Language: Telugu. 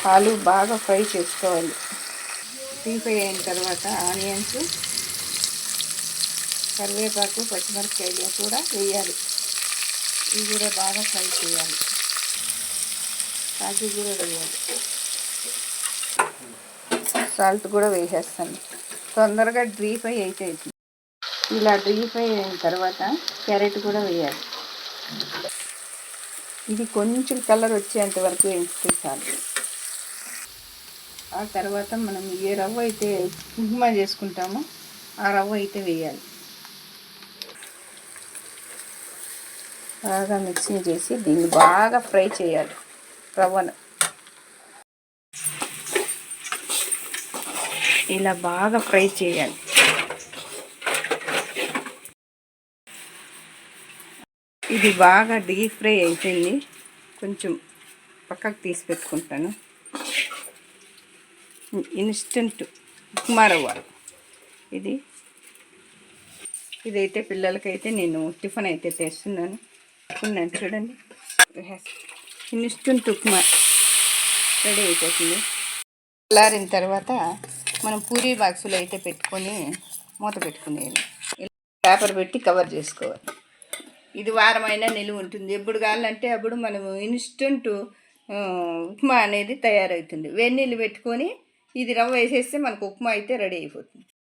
ఆలు బాగా ఫ్రై చేసుకోవాలి. డీప్ ఫ్రై అయిన తర్వాత ఆనియన్స్, కరివేపాకు, పచ్చిమిరపకాయలు కూడా వేయాలి. ఇవి కూడా బాగా ఫ్రై చేయాలి. కాజు కూడా వేయాలి. సాల్ట్ కూడా వేసేస్తాను. తొందరగా డీప్ ఫ్రై అయిపోయింది. ఇలా డీప్ ఫ్రై అయిన తర్వాత క్యారెట్ కూడా వేయాలి. ఇది కొంచెం కలర్ వచ్చేంత వరకు వేస్తే చాలు. ఆ తర్వాత మనం ఏ రవ్వ అయితే ఉప్మా చేసుకుంటామో ఆ రవ్వ అయితే వేయాలి. బాగా మిక్సింగ్ చేసి దీన్ని బాగా ఫ్రై చేయాలి. రవ్వను ఇలా బాగా ఫ్రై చేయాలి. ఇది బాగా డీప్ ఫ్రై అయిపోయింది. కొంచెం పక్కకు తీసి పెట్టుకుంటాను. ఇన్స్టంట్ ఉప్మా రవ్వ ఇదైతే పిల్లలకైతే నేను టిఫిన్ అయితే తెస్తున్నాను. చూడండి, ఇన్స్టంట్ ఉప్మా రెడీ అయిపోతుంది. చల్లారిన తర్వాత మనం పూరీ బాక్సులు అయితే పెట్టుకొని మూత పెట్టుకునేది. పేపర్ పెట్టి కవర్ చేసుకోవాలి. ఇది వారమైనా నిలువ ఉంటుంది. ఎప్పుడు కావాలంటే అప్పుడు మనము ఇన్స్టంట్ ఉప్మా అనేది తయారవుతుంది. వేడి నీళ్ళు పెట్టుకొని ఇది రవ్వ వేసేస్తే మనకు ఉప్మా అయితే రెడీ అయిపోతుంది.